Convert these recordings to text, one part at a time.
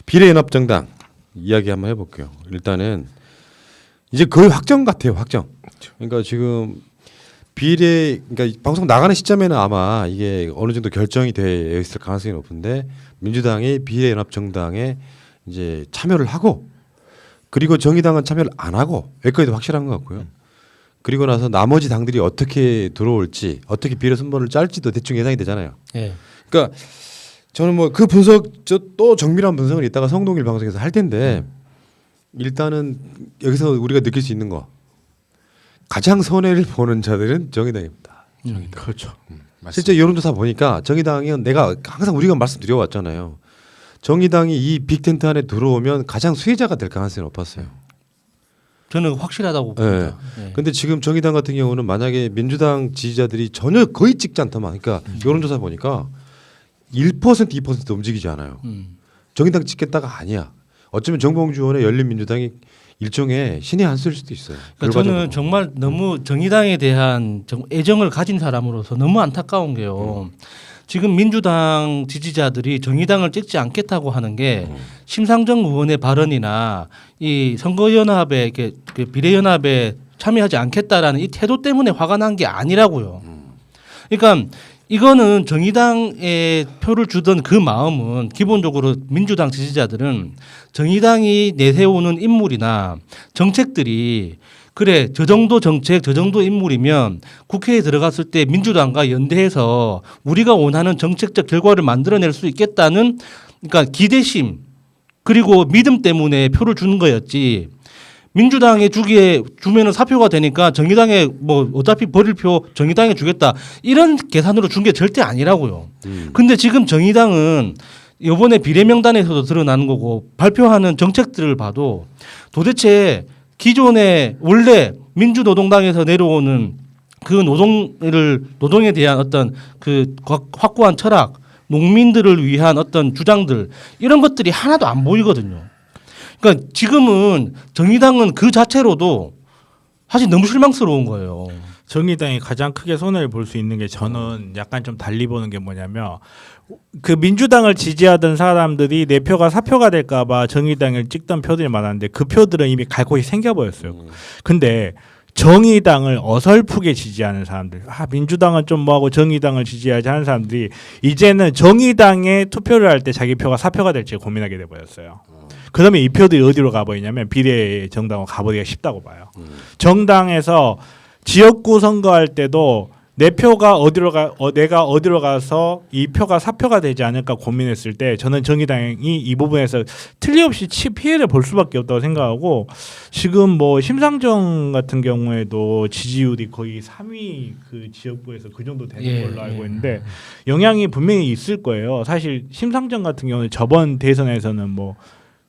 비례연합정당 이야기 한번 해볼게요. 일단은 이제 거의 확정 같아요. 확정. 그러니까 지금 그러니까 방송 나가는 시점에는 아마 이게 어느 정도 결정이 돼 있을 가능성이 높은데 민주당이 비례연합정당에 이제 참여를 하고 그리고 정의당은 참여를 안 하고 여기까지도 확실한 것 같고요. 그리고 나서 나머지 당들이 어떻게 들어올지 어떻게 비례 순번을 짤지도 대충 예상이 되잖아요. 예. 그러니까 저는 뭐 그 분석 또 정밀한 분석을 이따가 성동일 방송에서 할 텐데 일단은 여기서 우리가 느낄 수 있는 거 가장 손해를 보는 자들은 정의당입니다. 그렇죠. 실제 여론조사 보니까 정의당은 내가 항상 우리가 말씀드려왔잖아요. 정의당이 이 빅텐트 안에 들어오면 가장 수혜자가 될 가능성이 높았어요. 저는 확실하다고 봅니다. 예. 근데 지금 정의당 같은 경우는 만약에 민주당 지지자들이 전혀 거의 찍지 않다만 그러니까 여론조사 보니까 1% 2% 움직이지 않아요. 정의당 찍겠다가 아니야. 어쩌면 정봉주 의원의 열린민주당이 일종의 신의 한 수일 수도 있어요. 그러니까 저는 정말 너무 정의당에 대한 애정을 가진 사람으로서 너무 안타까운 게요. 지금 민주당 지지자들이 정의당을 찍지 않겠다고 하는 게 심상정 의원의 발언이나 이 선거연합에 그 비례연합에 참여하지 않겠다라는 이 태도 때문에 화가 난 게 아니라고요. 그러니까 이거는 정의당에 표를 주던 그 마음은 기본적으로 민주당 지지자들은 정의당이 내세우는 인물이나 정책들이 그래 저 정도 정책 저 정도 인물이면 국회에 들어갔을 때 민주당과 연대해서 우리가 원하는 정책적 결과를 만들어낼 수 있겠다는 그러니까 기대심 그리고 믿음 때문에 표를 주는 거였지. 민주당에 주면은 사표가 되니까 정의당에 뭐 어차피 버릴 표 정의당에 주겠다 이런 계산으로 준 게 절대 아니라고요. 근데 지금 정의당은 이번에 비례명단에서도 드러나는 거고 발표하는 정책들을 봐도 도대체 기존에 원래 민주노동당에서 내려오는 그 노동에 대한 어떤 그 확고한 철학, 농민들을 위한 어떤 주장들 이런 것들이 하나도 안 보이거든요. 그러니까 지금은 정의당은 그 자체로도 사실 너무 실망스러운 거예요. 정의당이 가장 크게 손해를 볼 수 있는 게 저는 약간 좀 달리 보는 게 뭐냐면 그 민주당을 지지하던 사람들이 내 표가 사표가 될까봐 정의당을 찍던 표들이 많았는데 그 표들은 이미 갈 곳이 생겨버렸어요. 근데 정의당을 어설프게 지지하는 사람들, 민주당은 좀 뭐하고 정의당을 지지하지 하는 사람들이 이제는 정의당에 투표를 할 때 자기 표가 사표가 될지 고민하게 돼버렸어요. 그러면 이 표들이 어디로 가버리냐면 비례 정당으로 가버리기가 쉽다고 봐요. 정당에서 지역구 선거할 때도 내 표가 내가 어디로 가서 이 표가 사표가 되지 않을까 고민했을 때 저는 정의당이 이 부분에서 틀림없이 피해를 볼 수밖에 없다고 생각하고 지금 뭐 심상정 같은 경우에도 지지율이 거의 3위 그 지역구에서 그 정도 되는 걸로 알고 있는데 영향이 분명히 있을 거예요. 사실 심상정 같은 경우는 저번 대선에서는 뭐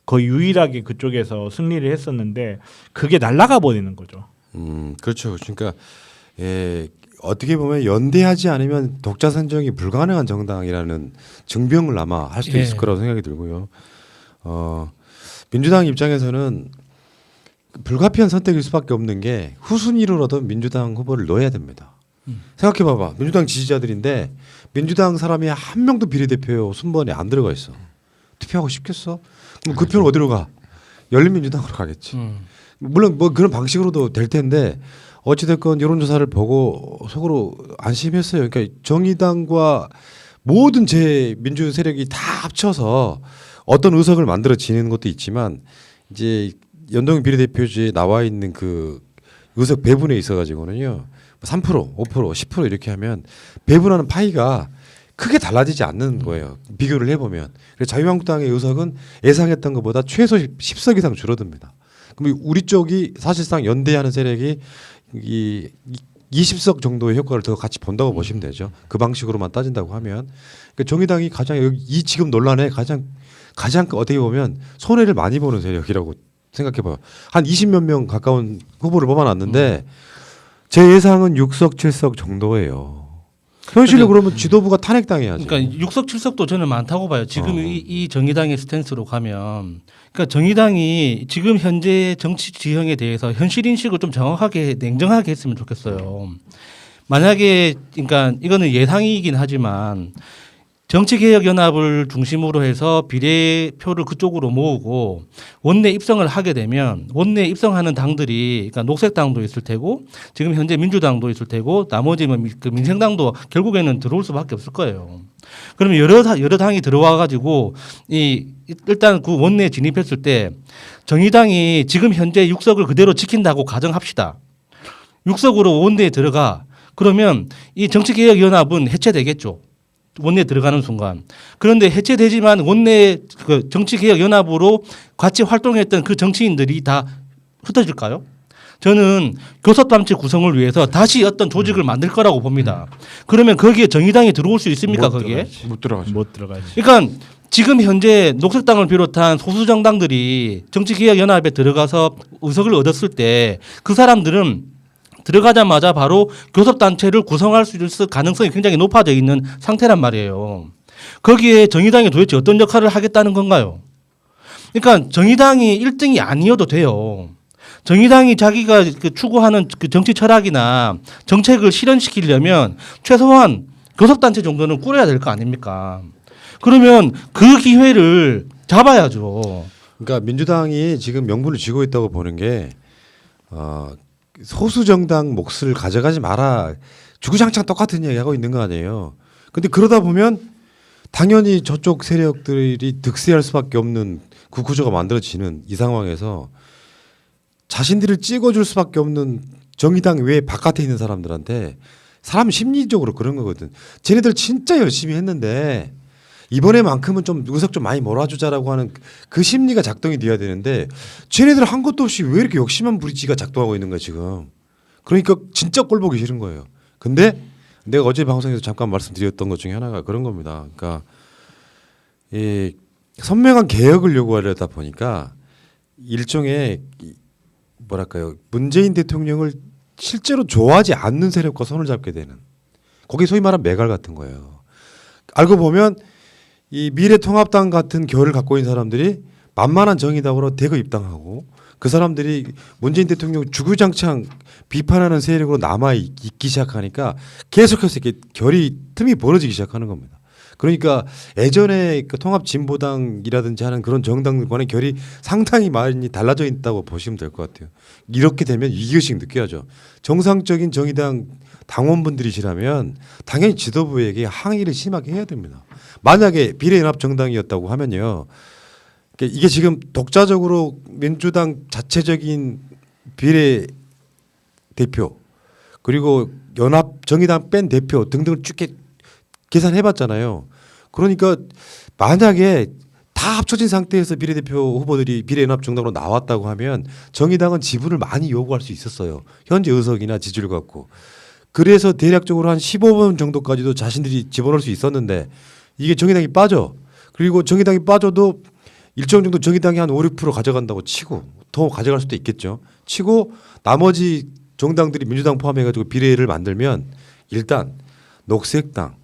거의 유일하게 그쪽에서 승리를 했었는데 그게 날아가 버리는 거죠. 그렇죠. 그러니까 어떻게 보면 연대하지 않으면 독자 선정이 불가능한 정당이라는 증명을 아마 할 수도 있을 거라고 생각이 들고요. 민주당 입장에서는 불가피한 선택일 수밖에 없는 게 후순위로라도 민주당 후보를 넣어야 됩니다. 생각해봐봐. 민주당 지지자들인데 민주당 사람이 한 명도 비례대표 순번에 안 들어가 있어. 투표하고 싶겠어? 그럼 그 표는 어디로 가? 열린민주당으로 가겠지. 물론 뭐 그런 방식으로도 될 텐데 어찌됐건 여론조사를 보고 속으로 안심했어요. 그러니까 정의당과 모든 민주 세력이 다 합쳐서 어떤 의석을 만들어 지는 것도 있지만 이제 연동형 비례대표제에 나와 있는 그 의석 배분에 있어가지고는요 3%, 5%, 10% 이렇게 하면 배분하는 파이가 크게 달라지지 않는 거예요. 비교를 해보면. 그래서 자유한국당의 의석은 예상했던 것보다 최소 10석 이상 줄어듭니다. 그럼 우리 쪽이 사실상 연대하는 세력이 이 20석 정도의 효과를 더 같이 본다고 보시면 되죠. 그 방식으로만 따진다고 하면 그러니까 정의당이 가장 이 지금 논란에 가장 어떻게 보면 손해를 많이 보는 세력이라고 생각해봐요. 한 20몇 명 가까운 후보를 뽑아놨는데 제 예상은 6석 7석 정도예요. 현실로 그러면 지도부가 탄핵당해야지. 그러니까 6석 7석도 저는 많다고 봐요. 지금 이 정의당의 스탠스로 가면 그러니까 정의당이 지금 현재 정치 지형에 대해서 현실 인식을 좀 정확하게 냉정하게 했으면 좋겠어요. 만약에 그러니까 이거는 예상이긴 하지만 정치개혁연합을 중심으로 해서 비례표를 그쪽으로 모으고 원내 입성을 하게 되면 원내 입성하는 당들이 그러니까 녹색당도 있을 테고 지금 현재 민주당도 있을 테고 나머지 그 민생당도 결국에는 들어올 수밖에 없을 거예요. 그러면 여러 당이 들어와 가지고 일단 그 원내에 진입했을 때 정의당이 지금 현재 6석을 그대로 지킨다고 가정합시다. 6석으로 원내에 들어가 그러면 이 정치개혁연합은 해체되겠죠. 원내에 들어가는 순간. 그런데 해체되지만 원내 그 정치개혁연합으로 같이 활동했던 그 정치인들이 다 흩어질까요? 저는 교섭단체 구성을 위해서 다시 어떤 조직을 만들 거라고 봅니다. 그러면 거기에 정의당이 들어올 수 있습니까? 거기에? 못 들어가죠. 못 들어가지. 그러니까 지금 현재 녹색당을 비롯한 소수 정당들이 정치개혁연합에 들어가서 의석을 얻었을 때 그 사람들은 들어가자마자 바로 교섭단체를 구성할 수 있을 가능성이 굉장히 높아져 있는 상태란 말이에요. 거기에 정의당이 도대체 어떤 역할을 하겠다는 건가요? 그러니까 정의당이 1등이 아니어도 돼요. 정의당이 자기가 추구하는 그 정치 철학이나 정책을 실현시키려면 최소한 교섭단체 정도는 꾸려야 될 거 아닙니까? 그러면 그 기회를 잡아야죠. 그러니까 민주당이 지금 명분을 쥐고 있다고 보는 게 소수 정당 몫을 가져가지 마라. 주구장창 똑같은 이야기하고 있는 거 아니에요. 근데 그러다 보면 당연히 저쪽 세력들이 득세할 수밖에 없는 그 구조가 만들어지는 이 상황에서 자신들을 찍어줄 수밖에 없는 정의당 외 바깥에 있는 사람들한테 사람 심리적으로 그런 거거든. 쟤네들 진짜 열심히 했는데 이번에만큼은 좀 의석 좀 많이 몰아주자라고 하는 그 심리가 작동이 돼야 되는데 쟤네들 한 것도 없이 왜 이렇게 욕심만 부리지가 작동하고 있는 거야 지금. 그러니까 진짜 꼴 보기 싫은 거예요. 근데 내가 어제 방송에서 잠깐 말씀드렸던 것 중에 하나가 그런 겁니다. 그러니까 이 선명한 개혁을 요구하려다 보니까 일종의 뭐랄까요 문재인 대통령을 실제로 좋아하지 않는 세력과 손을 잡게 되는 거기 소위 말하는 매갈 같은 거예요. 알고 보면 이 미래통합당 같은 결을 갖고 있는 사람들이 만만한 정의당으로 대거 입당하고 그 사람들이 문재인 대통령 주구장창 비판하는 세력으로 남아 있기 시작하니까 계속해서 이렇게 결이 틈이 벌어지기 시작하는 겁니다. 그러니까 예전에 그 통합진보당이라든지 하는 그런 정당들과는 결이 상당히 많이 달라져 있다고 보시면 될 것 같아요. 이렇게 되면 이기식 느껴야죠. 정상적인 정의당 당원분들이시라면 당연히 지도부에게 항의를 심하게 해야 됩니다. 만약에 비례연합 정당이었다고 하면요. 이게 지금 독자적으로 민주당 자체적인 비례 대표 그리고 연합 정의당 뺀 대표 등등을 쭉 계산해봤잖아요. 그러니까 만약에 다 합쳐진 상태에서 비례대표 후보들이 비례연합 정당으로 나왔다고 하면 정의당은 지분을 많이 요구할 수 있었어요. 현재 의석이나 지지율 갖고. 그래서 대략적으로 한 15번 정도까지도 자신들이 집어넣을 수 있었는데 이게 정의당이 빠져. 그리고 정의당이 빠져도 일정 정도 정의당이 한 5, 6% 가져간다고 치고 더 가져갈 수도 있겠죠. 치고 나머지 정당들이 민주당 포함해가지고 비례를 만들면 일단 녹색당,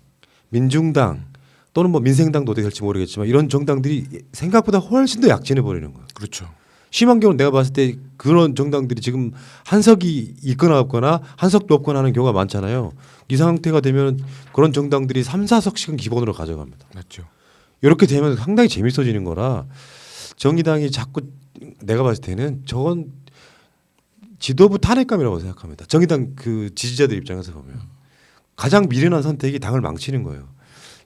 민중당 또는 뭐 민생당도 어떻게 될지 모르겠지만 이런 정당들이 생각보다 훨씬 더 약진해 버리는 거예요. 그렇죠. 심한 경우는 내가 봤을 때 그런 정당들이 지금 한석이 있거나 없거나 한석도 없거나 하는 경우가 많잖아요. 이 상태가 되면 그런 정당들이 3, 4석씩은 기본으로 가져갑니다. 맞죠. 이렇게 되면 상당히 재밌어지는 거라 정의당이 자꾸 내가 봤을 때는 저건 지도부 탄핵감이라고 생각합니다. 정의당 그 지지자들 입장에서 보면 가장 미련한 선택이 당을 망치는 거예요.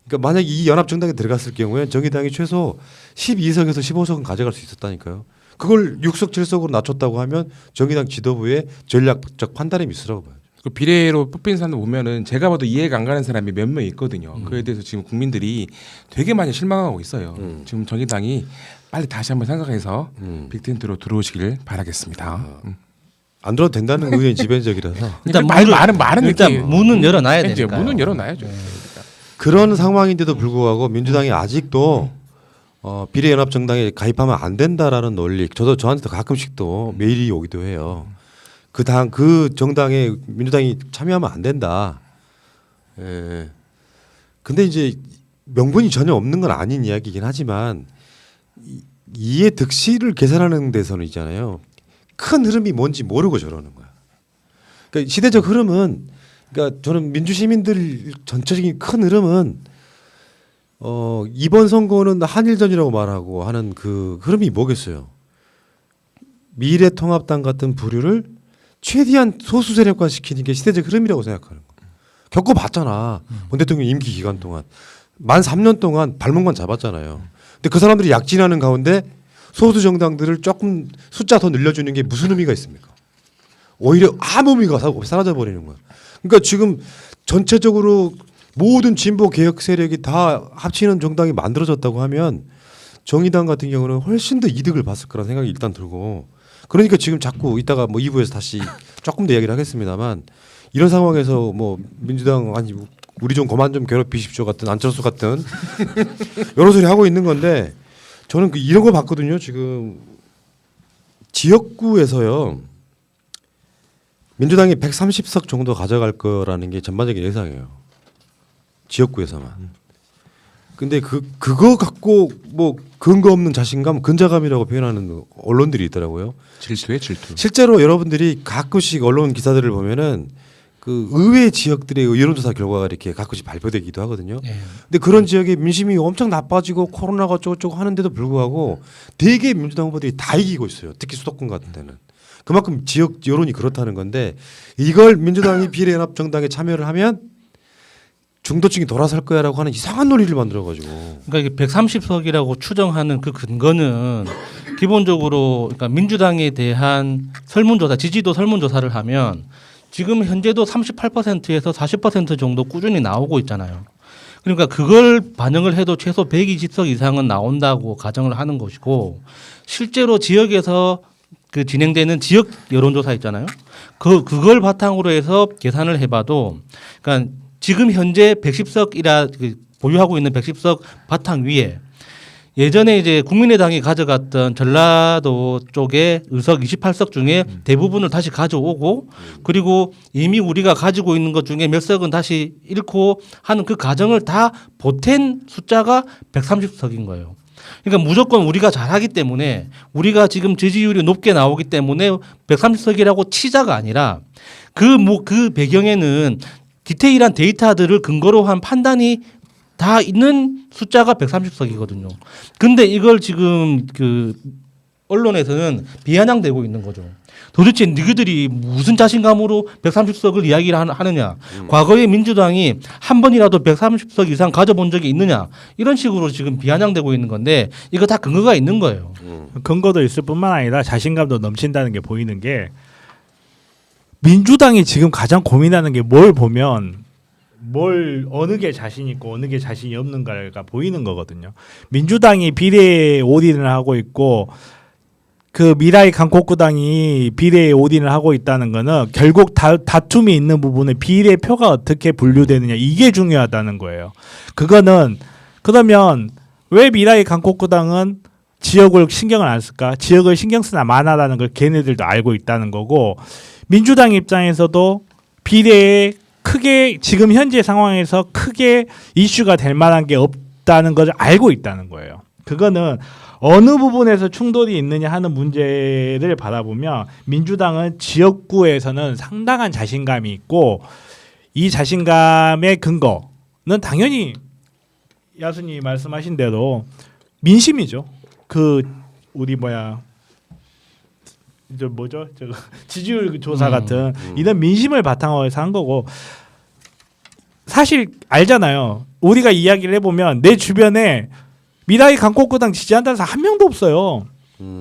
그러니까 만약 이 연합 정당에 들어갔을 경우에 정의당이 최소 12석에서 15석은 가져갈 수 있었다니까요. 그걸 6석 7석으로 낮췄다고 하면 정의당 지도부의 전략적 판단에 미스라고 봐요. 그 비례로 뽑힌 사람들 보면은 제가 봐도 이해가 안 가는 사람이 몇 명 있거든요. 그에 대해서 지금 국민들이 되게 많이 실망하고 있어요. 지금 정의당이 빨리 다시 한번 생각해서 빅텐트로 들어오시길 바라겠습니다. 안 들어도 된다는 의견이 지배적이라서 일단 말은 일단 이렇게 문은 열어놔야 이제 되니까. 문은 열어놔야죠. 그런 상황인데도 불구하고 민주당이 아직도 비례연합 정당에 가입하면 안 된다라는 논리 저한테도 가끔씩 또 메일이 오기도 해요. 그 정당에 민주당이 참여하면 안 된다. 예. 근데 이제 명분이 전혀 없는 건 아닌 이야기이긴 하지만 이의 득실을 계산하는 데서는 있잖아요. 큰 흐름이 뭔지 모르고 저러는 거야. 그러니까 시대적 흐름은 그러니까 저는 민주시민들 전체적인 큰 흐름은 이번 선거는 한일전이라고 말하고 하는 그 흐름이 뭐겠어요? 미래통합당 같은 부류를 최대한 소수 세력화 시키는 게 시대적 흐름이라고 생각하는 거. 겪어봤잖아. 문 대통령 임기 기간 동안 만 3년 동안 발목만 잡았잖아요. 근데 그 사람들이 약진하는 가운데 소수 정당들을 조금 숫자 더 늘려주는 게 무슨 의미가 있습니까? 오히려 아무 의미가 사라져 버리는 거야. 그러니까 지금 전체적으로 모든 진보 개혁 세력이 다 합치는 정당이 만들어졌다고 하면 정의당 같은 경우는 훨씬 더 이득을 봤을 거라는 생각이 일단 들고, 그러니까 지금 자꾸 이따가 뭐 2부에서 다시 조금 더 이야기를 하겠습니다만 이런 상황에서 뭐 민주당 아니 우리 좀 그만 좀 괴롭히십시오 같은 안철수 같은 여러 소리 하고 있는 건데, 저는 이런 거 봤거든요. 지금 지역구에서요 민주당이 130석 정도 가져갈 거라는 게 전반적인 예상이에요. 지역구에서만. 근데 그거 갖고 뭐 근거 없는 자신감, 근자감이라고 표현하는 언론들이 있더라고요. 질투에 질투. 실제로 여러분들이 가끔씩 언론 기사들을 보면은 그 의외 지역들의 여론조사 결과가 이렇게 가끔씩 발표되기도 하거든요. 예. 근데 그런 지역의 민심이 엄청 나빠지고 코로나가 어쩌고저쩌고 하는데도 불구하고 대개 민주당 후보들이 다 이기고 있어요. 특히 수도권 같은 데는. 그만큼 지역 여론이 그렇다는 건데, 이걸 민주당이 비례연합정당에 참여를 하면 중도층이 돌아설 거야라고 하는 이상한 논리를 만들어가지고. 그러니까 이게 130석이라고 추정하는 그 근거는 기본적으로 그러니까 민주당에 대한 설문조사, 지지도 설문조사를 하면 지금 현재도 38%에서 40% 정도 꾸준히 나오고 있잖아요. 그러니까 그걸 반영을 해도 최소 120석 이상은 나온다고 가정을 하는 것이고, 실제로 지역에서 그 진행되는 지역 여론조사 있잖아요. 그걸 바탕으로 해서 계산을 해봐도, 그러니까 지금 현재 110석이라 보유하고 있는 110석 바탕 위에 예전에 이제 국민의당이 가져갔던 전라도 쪽의 의석 28석 중에 대부분을 다시 가져오고, 그리고 이미 우리가 가지고 있는 것 중에 몇 석은 다시 잃고 하는 그 과정을 다 보탠 숫자가 130석인 거예요. 그러니까 무조건 우리가 잘하기 때문에, 우리가 지금 지지율이 높게 나오기 때문에 130석이라고 치자가 아니라 그 배경에는 디테일한 데이터들을 근거로 한 판단이 다 있는 숫자가 130석이거든요. 근데 이걸 지금 그 언론에서는 비아냥대고 있는 거죠. 도대체 너희들이 무슨 자신감으로 130석을 이야기를 하느냐. 과거에 민주당이 한 번이라도 130석 이상 가져본 적이 있느냐. 이런 식으로 지금 비아냥대고 있는 건데, 이거 다 근거가 있는 거예요. 근거도 있을 뿐만 아니라 자신감도 넘친다는 게 보이는 게, 민주당이 지금 가장 고민하는 게 뭘 보면 어느 게 자신 있고 어느 게 자신이 없는가가 보이는 거거든요. 민주당이 비례 올인을 하고 있고 그 미라이 강kok구당이 비례 올인을 하고 있다는 거는 결국 다툼이 있는 부분에 비례표가 어떻게 분류되느냐, 이게 중요하다는 거예요. 그거는 그러면 왜 미라이 강kok구당은 지역을 신경을 안 쓸까? 지역을 신경 쓰나 마나라는 걸 걔네들도 알고 있다는 거고, 민주당 입장에서도 비례에 크게 지금 현재 상황에서 크게 이슈가 될 만한 게 없다는 것을 알고 있다는 거예요. 그거는 어느 부분에서 충돌이 있느냐 하는 문제를 바라보면 민주당은 지역구에서는 상당한 자신감이 있고, 이 자신감의 근거는 당연히 야수님 말씀하신 대로 민심이죠. 우리 지지율 조사 같은 이런 민심을 바탕으로 해서 한 거고, 사실 알잖아요. 우리가 이야기를 해보면 내 주변에 미라이 강kok구당 지지한다는 사람 한 명도 없어요.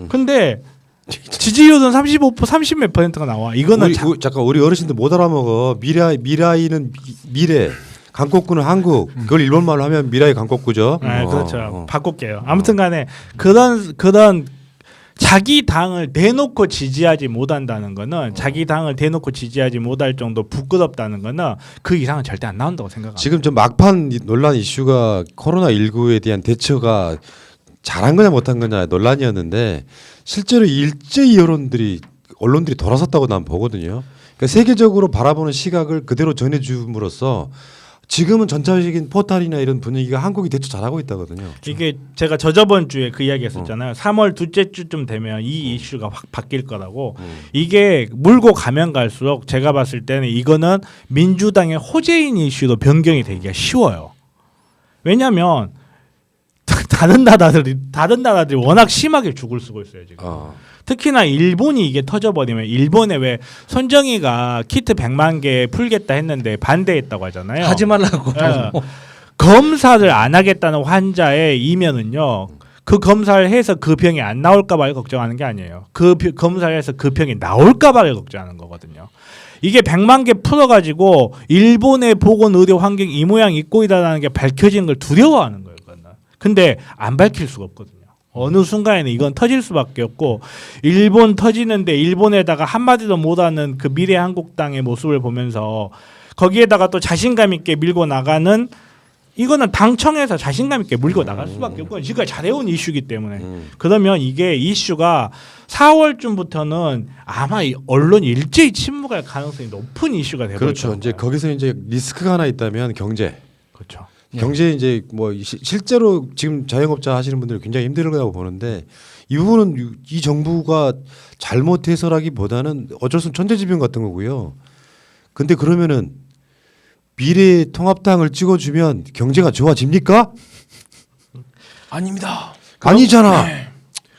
근데 지지율은 30몇 %가 나와. 이거는 잠깐 우리 어르신들 못 알아먹어. 미라이는 미래, 강kok구는 한국. 그걸 일본말로 하면 미라이 강kok구죠. 그렇죠. 바꿀게요. 아무튼간에 그런 자기 당을 대놓고 지지하지 못한다는 거는, 자기 당을 대놓고 지지하지 못할 정도 부끄럽다는 거는 그 이상은 절대 안 나온다고 생각합니다. 지금 좀 막판 논란 이슈가 코로나19에 대한 대처가 잘한 거냐 못한 거냐 논란이었는데, 실제로 일제히 언론들이 돌아섰다고 난 보거든요. 그러니까 세계적으로 바라보는 시각을 그대로 전해줌으로써 지금은 전체적인 포탈이나 이런 분위기가 한국이 대처 잘하고 있다거든요. 이게 제가 저번 주에 그 이야기 했었잖아요. 3월 둘째 주쯤 되면 이 이슈가 확 바뀔 거라고. 이게 물고 가면 갈수록 제가 봤을 때는 이거는 민주당의 호재인 이슈로 변경이 되기가 쉬워요. 왜냐하면 다른 나라들이 워낙 심하게 죽을 쓰고 있어요 지금. 특히나 일본이 이게 터져버리면 일본에 왜 손정희가 키트 100만 개 풀겠다 했는데 반대했다고 하잖아요. 하지 말라고. 예. 검사를 안 하겠다는 환자의 이면은요. 그 검사를 해서 그 병이 안 나올까봐 걱정하는 게 아니에요. 검사를 해서 그 병이 나올까봐 걱정하는 거거든요. 이게 100만 개 풀어가지고 일본의 보건 의료 환경 이 모양 이 꼴이다라는 게 밝혀지는 걸 두려워하는 거예요. 그건. 근데 안 밝힐 수가 없거든요. 어느 순간에는 이건 터질 수밖에 없고 일본 터지는데 일본에다가 한마디도 못하는 그 미래한국당의 모습을 보면서 거기에다가 또 자신감 있게 밀고 나가는 이거는 당청에서 자신감 있게 물고 나갈 수밖에 없고 지금까지 잘해온 이슈이기 때문에 그러면 이게 이슈가 4월쯤부터는 아마 이 언론 일제히 침묵할 가능성이 높은 이슈가 되버릴 그렇죠. 거예요. 이제 거기서 이제 리스크가 하나 있다면 경제. 그렇죠. 경제 이제 뭐 실제로 지금 자영업자 하시는 분들이 굉장히 힘들 거라고 보는데 이 부분은 이 정부가 잘못해서라기보다는 어쩔 수 없는 천재지변 같은 거고요. 근데 그러면은 미래통합당을 찍어주면 경제가 좋아집니까? 아닙니다. 아니잖아.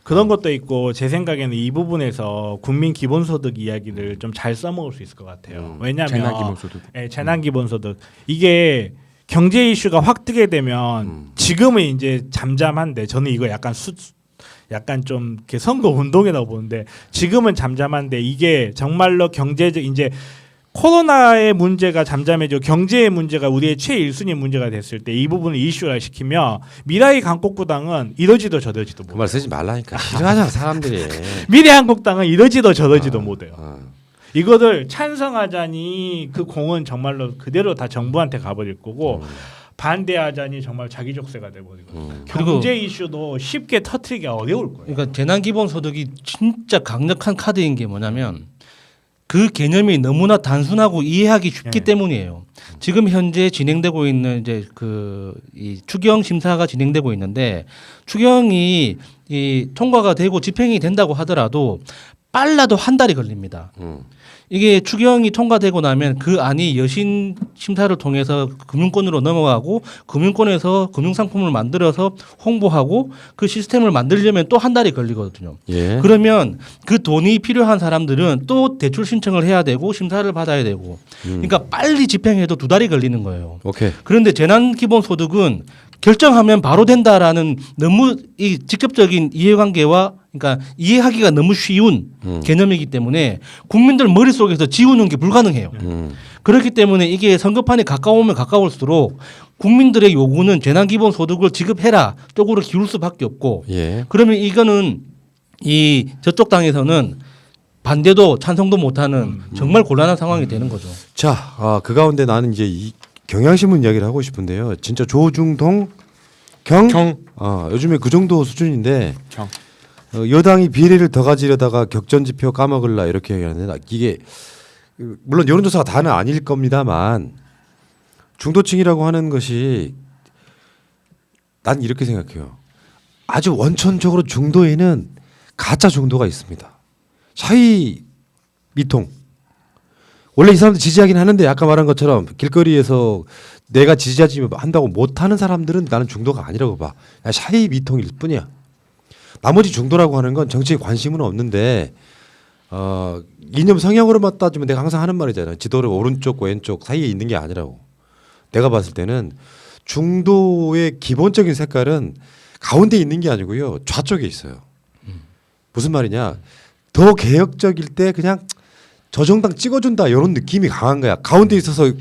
그런 것도 있고 제 생각에는 이 부분에서 국민 기본소득 이야기를 좀 잘 써먹을 수 있을 것 같아요. 왜냐하면 재난기본소득. 재난기본소득 이게 경제 이슈가 확 뜨게 되면 지금은 이제 잠잠한데 저는 이거 약간 좀 이렇게 선거 운동이라고 보는데 지금은 잠잠한데 이게 정말로 경제적 이제 코로나의 문제가 잠잠해지고 경제의 문제가 우리의 최일순위 문제가 됐을 때 이 부분을 이슈화 시키며 미라이 강국구당은 이러지도 저러지도 그 못해요. 말 쓰지 말라니까. 싫어하잖아 사람들이. 미래한국당은 이러지도 저러지도 못해요. 이거를 찬성하자니 그 공은 정말로 그대로 다 정부한테 가버릴 거고 반대하자니 정말 자기 족쇄가 돼버리거든요. 경제 이슈도 쉽게 터트리기 어려울 거예요. 그러니까 재난기본소득이 진짜 강력한 카드인 게 뭐냐면 그 개념이 너무나 단순하고 이해하기 쉽기 때문이에요. 지금 현재 진행되고 있는 이제 이 추경 심사가 진행되고 있는데 추경이 이 통과가 되고 집행이 된다고 하더라도 빨라도 한 달이 걸립니다. 이게 추경이 통과되고 나면 그 안이 여신 심사를 통해서 금융권으로 넘어가고 금융권에서 금융상품을 만들어서 홍보하고 그 시스템을 만들려면 또 한 달이 걸리거든요. 예. 그러면 그 돈이 필요한 사람들은 또 대출 신청을 해야 되고 심사를 받아야 되고 그러니까 빨리 집행해도 2달이 걸리는 거예요. 오케이. 그런데 재난기본소득은 결정하면 바로 된다라는 너무 이 직접적인 이해관계와 그러니까 이해하기가 너무 쉬운 개념이기 때문에 국민들 머릿속에서 지우는 게 불가능해요. 그렇기 때문에 이게 선거판에 가까우면 가까울수록 국민들의 요구는 재난기본소득을 지급해라 쪽으로 기울 수밖에 없고 예. 그러면 이거는 이 저쪽 당에서는 반대도 찬성도 못하는 정말 곤란한 상황이 되는 거죠. 자, 그 가운데 나는 이제 이 경향신문 이야기를 하고 싶은데요. 진짜 조중동 경. 요즘에 그 정도 수준인데 여당이 비례를 더 가지려다가 격전지표 까먹을라 이렇게 얘기하는데 이게 물론 여론조사가 다는 아닐 겁니다만 중도층이라고 하는 것이 난 이렇게 생각해요. 아주 원천적으로 중도에는 가짜 중도가 있습니다. 샤이 미통. 원래 이 사람들 지지하긴 하는데 아까 말한 것처럼 길거리에서 내가 지지하지 한다고 못하는 사람들은 나는 중도가 아니라고 봐. 샤이 미통일 뿐이야. 나머지 중도라고 하는 건 정치에 관심은 없는데 이념 성향으로만 따지면 내가 항상 하는 말이잖아요. 지도를 오른쪽 왼쪽 사이에 있는 게 아니라고. 내가 봤을 때는 중도의 기본적인 색깔은 가운데 있는 게 아니고요. 좌쪽에 있어요. 무슨 말이냐. 더 개혁적일 때 그냥 저 정당 찍어준다 이런 느낌이 강한 거야. 가운데 있어서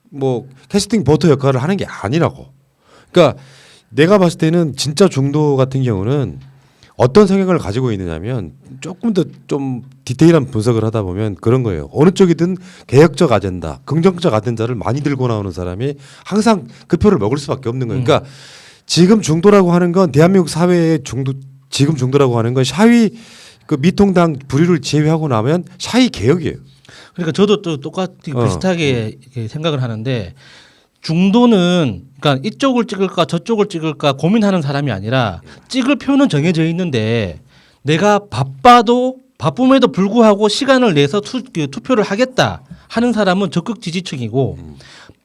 뭐 캐스팅 보터 역할을 하는 게 아니라고. 그러니까 내가 봤을 때는 진짜 중도 같은 경우는 어떤 성향을 가지고 있느냐면 조금 더 좀 디테일한 분석을 하다 보면 그런 거예요. 어느 쪽이든 개혁적 아젠다, 긍정적 아젠다를 많이 들고 나오는 사람이 항상 그 표를 먹을 수밖에 없는 거예요. 그러니까 지금 중도라고 하는 건 대한민국 사회의 지금 중도라고 하는 건 샤이 그 미통당 부류를 제외하고 나면 샤이 개혁이에요. 그러니까 저도 또 똑같이 비슷하게 생각을 하는데 중도는 그러니까 이쪽을 찍을까 저쪽을 찍을까 고민하는 사람이 아니라 찍을 표는 정해져 있는데 내가 바쁨에도 불구하고 시간을 내서 투표를 하겠다 하는 사람은 적극 지지층이고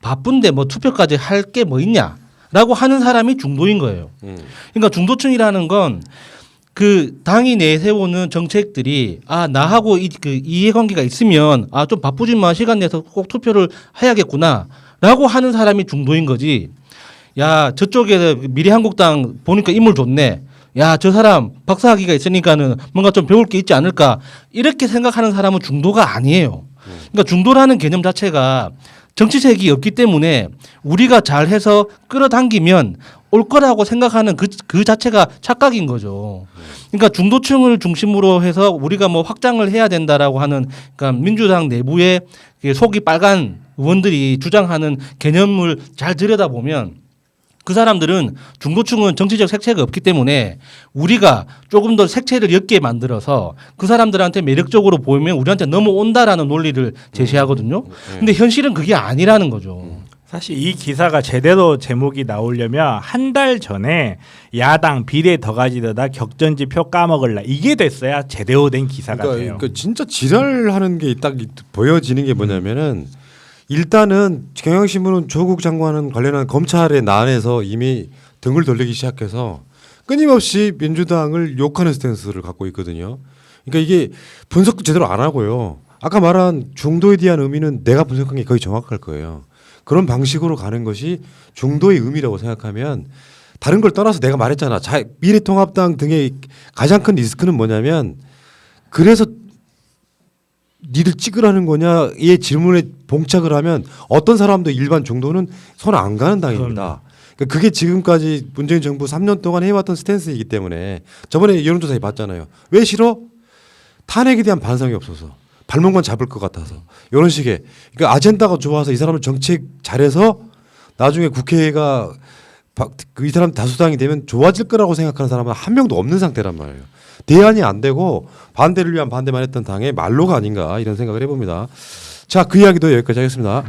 바쁜데 뭐 투표까지 할 게 뭐 있냐 라고 하는 사람이 중도인 거예요. 그러니까 중도층이라는 건 그 당이 내세우는 정책들이 나하고 그 이해관계가 있으면 좀 바쁘지만 시간 내서 꼭 투표를 해야겠구나라고 하는 사람이 중도인 거지. 야 저쪽에 미래한국당 보니까 인물 좋네. 야 저 사람 박사학위가 있으니까는 뭔가 좀 배울 게 있지 않을까 이렇게 생각하는 사람은 중도가 아니에요. 그러니까 중도라는 개념 자체가 정치색이 없기 때문에 우리가 잘해서 끌어당기면 올 거라고 생각하는 그 자체가 착각인 거죠. 그러니까 중도층을 중심으로 해서 우리가 뭐 확장을 해야 된다라고 하는 그러니까 민주당 내부의 속이 빨간 의원들이 주장하는 개념을 잘 들여다보면 그 사람들은 중도층은 정치적 색채가 없기 때문에 우리가 조금 더 색채를 옅게 만들어서 그 사람들한테 매력적으로 보이면 우리한테 넘어온다라는 논리를 제시하거든요. 근데 현실은 그게 아니라는 거죠. 사실 이 기사가 제대로 제목이 나오려면 한 달 전에 야당 비례 더 가지려다 격전지 표 까먹을라 이게 됐어야 제대로 된 기사가 돼요. 그러니까 진짜 지랄하는 게 딱 보여지는 게 뭐냐면은 일단은 경향신문은 조국 장관은 관련한 검찰의 난에서 이미 등을 돌리기 시작해서 끊임없이 민주당을 욕하는 스탠스를 갖고 있거든요. 그러니까 이게 분석도 제대로 안 하고요. 아까 말한 중도에 대한 의미는 내가 분석한 게 거의 정확할 거예요. 그런 방식으로 가는 것이 중도의 의미라고 생각하면 다른 걸 떠나서 내가 말했잖아. 미래통합당 등의 가장 큰 리스크는 뭐냐면 그래서 니들 찍으라는 거냐 이 질문에 봉착을 하면 어떤 사람도 일반 중도는 손 안 가는 당입니다. 그러니까 그게 지금까지 문재인 정부 3년 동안 해왔던 스탠스이기 때문에 저번에 여론조사에 봤잖아요. 왜 싫어? 탄핵에 대한 반성이 없어서 발목만 잡을 것 같아서 이런 식의 그러니까 아젠다가 좋아서 이 사람을 정책 잘해서 나중에 국회가 이 사람 다수당이 되면 좋아질 거라고 생각하는 사람은 한 명도 없는 상태란 말이에요. 대안이 안 되고 반대를 위한 반대만 했던 당의 말로가 아닌가 이런 생각을 해봅니다. 자, 그 이야기도 여기까지 하겠습니다.